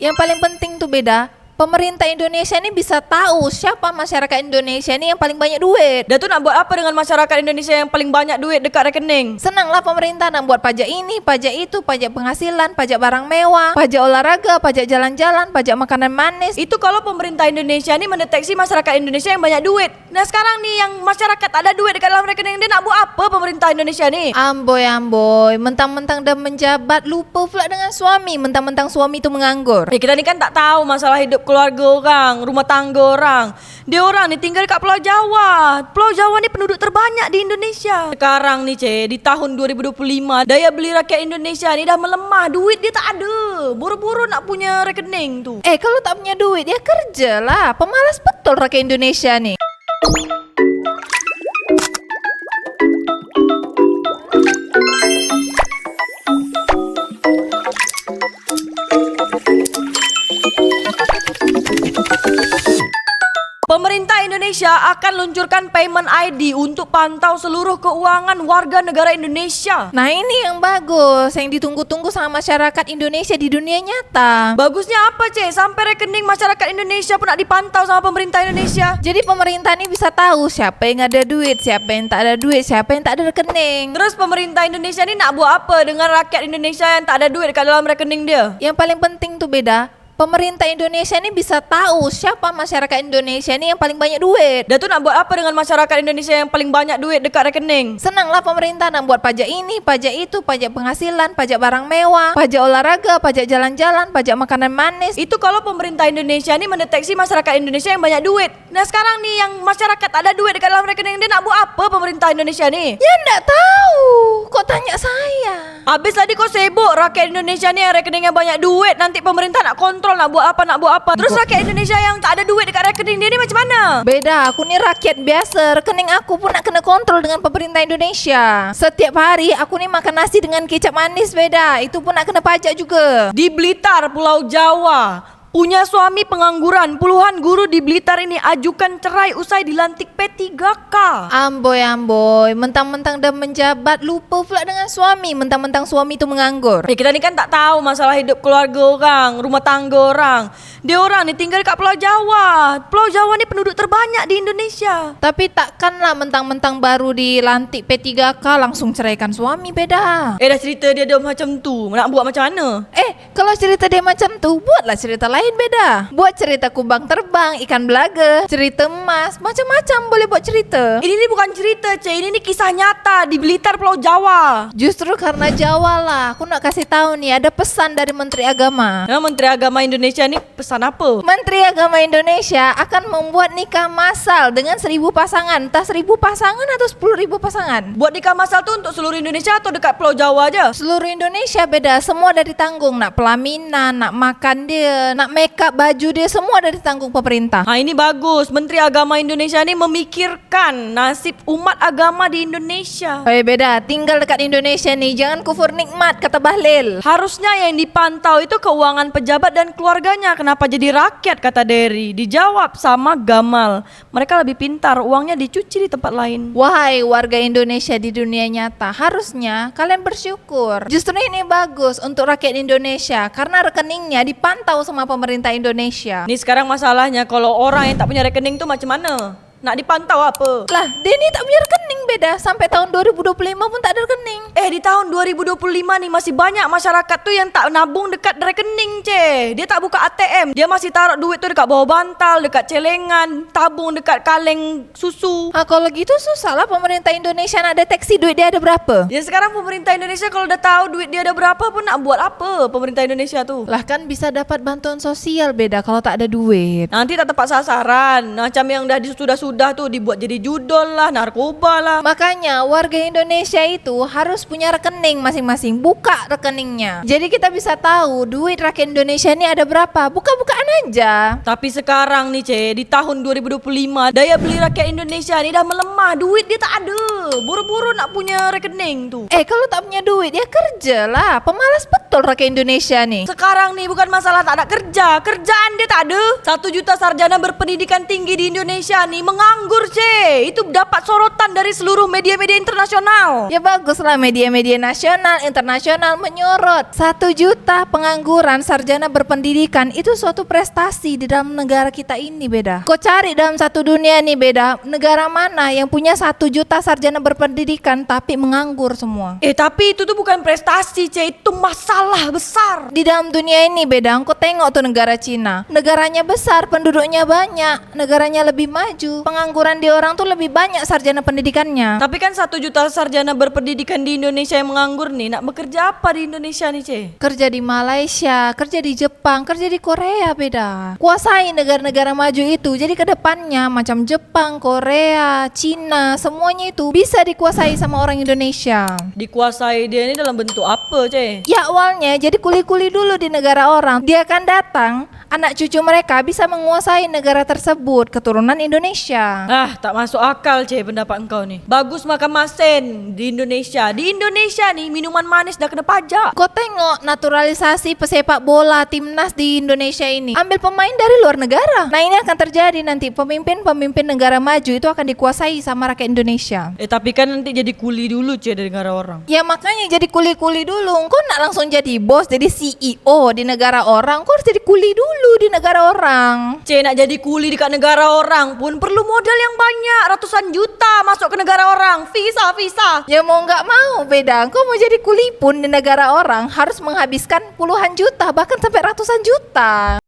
Yang paling penting tuh pemerintah Indonesia ini bisa tahu siapa masyarakat Indonesia ini yang paling banyak duit. Dia tuh nak buat apa dengan masyarakat Indonesia yang paling banyak duit dekat rekening? Senanglah pemerintah nak buat pajak ini, pajak itu, pajak penghasilan, pajak barang mewah, pajak olahraga, pajak jalan-jalan, pajak makanan manis. Itu kalau pemerintah Indonesia ini mendeteksi masyarakat Indonesia yang banyak duit. Nah sekarang nih yang masyarakat ada duit dekat dalam rekening, dia nak buat apa pemerintah Indonesia nih? Amboy, mentang-mentang dah menjabat lupa pula dengan suami, mentang-mentang suami itu menganggur. Kita ni kan tak tahu masalah hidup keluarga orang, rumah tangga orang. Dia orang ni tinggal dekat Pulau Jawa. Pulau Jawa ni penduduk terbanyak di Indonesia. Sekarang ni di tahun 2025, daya beli rakyat Indonesia ni dah melemah. Duit dia tak ada. Buru-buru nak punya rekening tu. Kalau tak punya duit, ya kerja lah. Pemalas betul rakyat Indonesia nih. Pemerintah Indonesia akan luncurkan payment ID untuk pantau seluruh keuangan warga negara Indonesia. Nah ini yang bagus, yang ditunggu-tunggu sama masyarakat Indonesia di dunia nyata. Bagusnya apa sampai rekening masyarakat Indonesia pun nak dipantau sama pemerintah Indonesia. Jadi pemerintah ini bisa tahu siapa yang ada duit, siapa yang tak ada duit, siapa yang tak ada rekening. Terus pemerintah Indonesia ni nak buat apa dengan rakyat Indonesia yang tak ada duit dekat dalam rekening dia? Yang paling penting tuh pemerintah Indonesia ini bisa tahu siapa masyarakat Indonesia ini yang paling banyak duit. Dia tuh nak buat apa dengan masyarakat Indonesia yang paling banyak duit dekat rekening? Senanglah pemerintah nak buat pajak ini, pajak itu, pajak penghasilan, pajak barang mewah, pajak olahraga, pajak jalan-jalan, pajak makanan manis. Itu kalau pemerintah Indonesia ni mendeteksi masyarakat Indonesia yang banyak duit. Nah sekarang nih yang masyarakat ada duit dekat dalam rekening, dia nak buat apa pemerintah Indonesia ni? Ya ndak tahu, kok tanya saya? Habis tadi kau sibuk rakyat Indonesia ni yang rekeningnya banyak duit, nanti pemerintah nak kontrol nak buat apa. Terus rakyat Indonesia yang tak ada duit dekat rekening dia ni macam mana? Beda, aku ni rakyat biasa. Rekening aku pun nak kena kontrol dengan pemerintah Indonesia. Setiap hari aku ni makan nasi dengan kecap manis itu pun nak kena pajak juga. Di Blitar, Pulau Jawa, punya suami pengangguran, puluhan guru di Blitar ini ajukan cerai usai dilantik P3K. Amboy, mentang-mentang dah menjabat lupa pula dengan suami, mentang-mentang suami itu menganggur. Kita ni kan tak tahu masalah hidup keluarga orang, rumah tangga orang. Dia orang ni tinggal dekat Pulau Jawa. Pulau Jawa ni penduduk terbanyak di Indonesia. Tapi takkanlah mentang-mentang baru dilantik P3K langsung ceraikan suami, beda. Dah cerita dia macam tu, nak buat macam mana? Kalau cerita dia macam tu, buatlah cerita lain, beda. Buat cerita kubang terbang, ikan belaga, cerita emas, macam-macam boleh buat cerita. Ini bukan cerita, ini ni kisah nyata di Blitar, Pulau Jawa. Justru karena Jawa lah, aku nak kasih tahu nih, ada pesan dari Menteri Agama. Menteri Agama Indonesia ni pesan apa? Menteri Agama Indonesia akan membuat nikah massal dengan 1.000 pasangan. Entah 1.000 pasangan atau 10.000 pasangan. Buat nikah massal tu untuk seluruh Indonesia atau dekat Pulau Jawa aja? Seluruh Indonesia, beda. Semua dah ditanggung. Nak pelaminan, nak makan dia, nak make up baju dia, semua dah ditanggung pemerintah. Ini bagus. Menteri Agama Indonesia ni memikirkan nasib umat agama di Indonesia. Beda. Tinggal dekat Indonesia nih, jangan kufur nikmat, kata Bahlil. Harusnya yang dipantau itu keuangan pejabat dan keluarganya. Kenapa jadi rakyat, kata Dery? Dijawab sama Gamal. Mereka lebih pintar, uangnya dicuci di tempat lain. Wahai warga Indonesia di dunia nyata, harusnya kalian bersyukur. Justru ini bagus untuk rakyat Indonesia karena rekeningnya dipantau sama pemerintah Indonesia. Ini sekarang masalahnya kalau orang yang tak punya rekening tu macam mana? Nak dipantau apa? Lah, dia ni tak punya rekening, beda. Sampai tahun 2025 pun tak ada rekening. Di tahun 2025 ni masih banyak masyarakat tu yang tak nabung dekat rekening, Dia tak buka ATM. Dia masih taruh duit tu dekat bawah bantal, dekat celengan, tabung dekat kaleng susu. Kalau gitu susah lah pemerintah Indonesia nak deteksi duit dia ada berapa. Ya sekarang pemerintah Indonesia kalau dah tahu duit dia ada berapa pun nak buat apa pemerintah Indonesia tu? Lah kan bisa dapat bantuan sosial, beda kalau tak ada duit. Nanti tak tepat sasaran. Macam yang dah sudah tu dibuat jadi judol lah, narkoba lah. Makanya warga Indonesia itu harus punya rekening masing-masing. Buka rekeningnya. Jadi kita bisa tahu duit rakyat Indonesia ini ada berapa. Buka-bukaan aja. Tapi sekarang nih di tahun 2025 daya beli rakyat Indonesia ni dah melemah. Duit dia tak ada. Buru-buru nak punya rekening tuh. Kalau tak punya duit ya kerja lah. Pemalas betul rakyat Indonesia nih. Sekarang nih bukan masalah tak ada kerja, kerjaan dia tak ada. 1 juta sarjana berpendidikan tinggi di Indonesia nih menganggur, Itu dapat sorotan dari seluruh media-media internasional. Ya baguslah media-media nasional, internasional menyorot. 1 juta pengangguran sarjana berpendidikan itu suatu prestasi di dalam negara kita ini, Beda. Kau cari dalam satu dunia nih, Beda, negara mana yang punya 1 juta sarjana berpendidikan tapi menganggur semua? Tapi itu tuh bukan prestasi, itu masalah besar. Di dalam dunia ini, Beda, kau tengok tuh negara Cina. Negaranya besar, penduduknya banyak, negaranya lebih maju. Pengangguran di orang tuh lebih banyak sarjana pendidikannya. Tapi kan 1 juta sarjana berpendidikan di Indonesia yang menganggur nih, nak bekerja apa di Indonesia nih, Kerja di Malaysia, kerja di Jepang, kerja di Korea, Beda. Kuasai negara-negara maju itu. Jadi kedepannya macam Jepang, Korea, Cina, semuanya itu bisa dikuasai sama orang Indonesia. Dikuasai dia ini dalam bentuk apa, Ya awalnya jadi kuli-kuli dulu di negara orang. Dia akan datang, anak cucu mereka bisa menguasai negara tersebut, keturunan Indonesia. Tak masuk akal, pendapat engkau nih. Bagus makan masen di Indonesia. Di Indonesia nih minuman manis dah kena pajak. Kau tengok naturalisasi pesepak bola timnas di Indonesia ini. Ambil pemain dari luar negara. Nah ini akan terjadi nanti, pemimpin-pemimpin negara maju itu akan dikuasai sama rakyat Indonesia. Tapi kan nanti jadi kuli dulu, dari negara orang. Ya makanya jadi kuli-kuli dulu. Kau nak langsung jadi bos, jadi CEO di negara orang, kau harus jadi kuli dulu di negara orang. Nak jadi kuli dekat negara orang pun perlu modal yang banyak, ratusan juta masuk ke negara orang. Visa. Ya mau nggak mau, Beda. Kau mau jadi kuli pun di negara orang harus menghabiskan puluhan juta, bahkan sampai ratusan juta.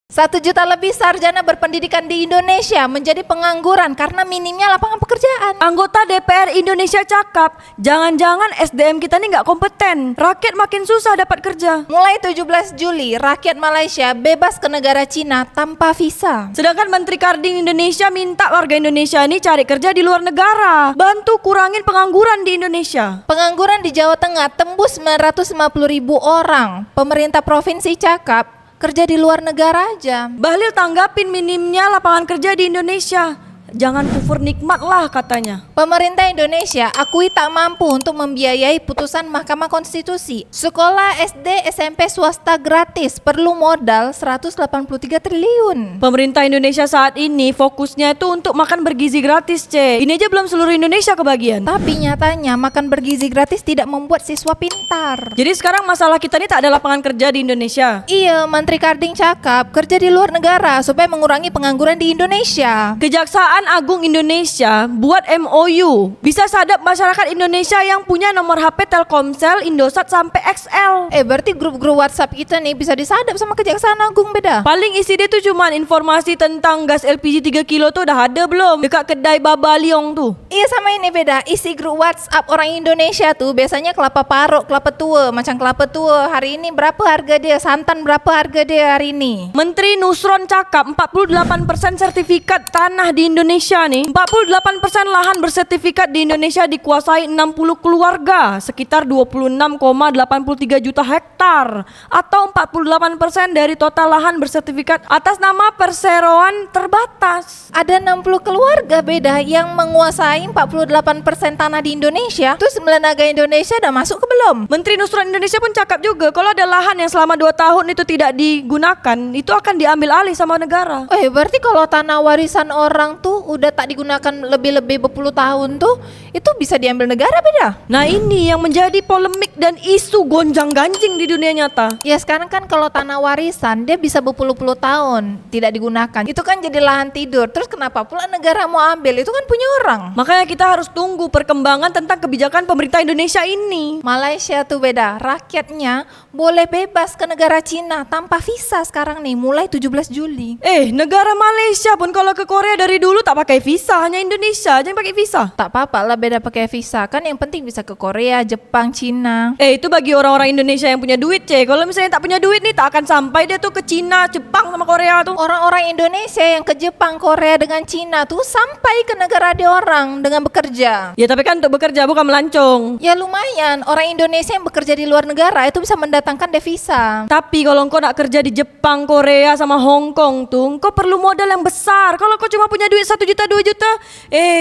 1 juta lebih sarjana berpendidikan di Indonesia menjadi pengangguran karena minimnya lapangan pekerjaan. Anggota DPR Indonesia cakap, jangan-jangan SDM kita nih nggak kompeten. Rakyat makin susah dapat kerja. Mulai 17 Juli, rakyat Malaysia bebas ke negara Cina tanpa visa. Sedangkan Menteri Karding Indonesia minta warga Indonesia ini cari kerja di luar negara. Bantu kurangin pengangguran di Indonesia. Pengangguran di Jawa Tengah tembus 950.000 orang. Pemerintah provinsi cakap, kerja di luar negara aja. Bahlil tanggapin minimnya lapangan kerja di Indonesia. Jangan kufur nikmat lah katanya. Pemerintah Indonesia akui tak mampu untuk membiayai putusan Mahkamah Konstitusi. Sekolah SD SMP swasta gratis perlu modal 183 triliun. Pemerintah Indonesia saat ini fokusnya itu untuk makan bergizi gratis, Ini aja belum seluruh Indonesia kebagian. Tapi nyatanya makan bergizi gratis tidak membuat siswa pintar. Jadi sekarang masalah kita ini tak ada lapangan kerja di Indonesia. Iya, Menteri Karding cakap kerja di luar negara supaya mengurangi pengangguran di Indonesia. Kejaksaan Agung Indonesia buat MOU bisa sadap masyarakat Indonesia yang punya nomor HP Telkomsel, Indosat sampai XL. Berarti grup-grup WhatsApp kita nih bisa disadap sama Kejaksaan Agung, Beda. Paling isi dia tuh cuman informasi tentang gas LPG 3 kilo tuh udah ada belum dekat kedai Baba Liong tuh. Iya sama ini, Beda. Isi grup WhatsApp orang Indonesia tuh biasanya kelapa parut, kelapa tua. Macam kelapa tua hari ini berapa harga dia, santan berapa harga dia hari ini. Menteri Nusron cakap 48% sertifikat tanah di Indonesia nih, 48% lahan bersertifikat di Indonesia dikuasai 60 keluarga, sekitar 26,83 juta hektar atau 48% dari total lahan bersertifikat atas nama perseroan terbatas. Ada 60 keluarga, Beda, yang menguasai 48% tanah di Indonesia. Terus Lenaga Indonesia udah masuk ke belum? Menteri Nusron Indonesia pun cakap juga kalau ada lahan yang selama 2 tahun itu tidak digunakan, itu akan diambil alih sama negara. Berarti kalau tanah warisan orang tuh udah tak digunakan lebih-lebih berpuluh tahun tuh, itu bisa diambil negara, Beda. Nah ini yang menjadi polemik dan isu gonjang-ganjing di dunia nyata. Ya sekarang kan kalau tanah warisan dia bisa berpuluh-puluh tahun tidak digunakan. Itu kan jadi lahan tidur. Terus kenapa pula negara mau ambil? Itu kan punya orang. Makanya kita harus tunggu perkembangan tentang kebijakan pemerintah Indonesia ini. Malaysia tuh, Beda, rakyatnya boleh bebas ke negara Cina tanpa visa sekarang nih mulai 17 Juli. Negara Malaysia pun kalau ke Korea dari dulu tak pakai visa, hanya Indonesia aja yang pakai visa. Tak apa-apa lah, Beda, pakai visa. Kan yang penting bisa ke Korea, Jepang, Cina. Itu bagi orang-orang Indonesia yang punya duit, Kalau misalnya tak punya duit nih, tak akan sampai dia tuh ke Cina, Jepang sama Korea tuh. Orang-orang Indonesia yang ke Jepang, Korea dengan Cina tuh sampai ke negara dia orang dengan bekerja. Ya tapi kan untuk bekerja bukan melancong. Ya lumayan, orang Indonesia yang bekerja di luar negara itu bisa mendatangkan devisa. Tapi kalau engkau nak kerja di Jepang, Korea sama Hong Kong tuh, engkau perlu modal yang besar. Kalau kau cuma punya duit 1 1 juta 2 juta.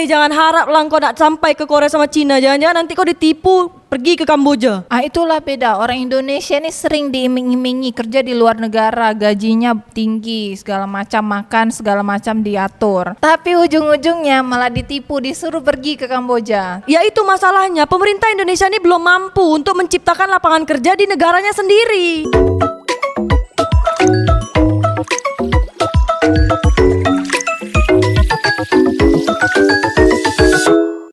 Jangan harap lah kau nak sampai ke Korea sama Cina. Jangan-jangan nanti kau ditipu pergi ke Kamboja. Itulah beda. Orang Indonesia ini sering diiming-imingi kerja di luar negara, gajinya tinggi, segala macam makan, segala macam diatur. Tapi ujung-ujungnya malah ditipu, disuruh pergi ke Kamboja. Ya itu masalahnya, pemerintah Indonesia ini belum mampu untuk menciptakan lapangan kerja di negaranya sendiri.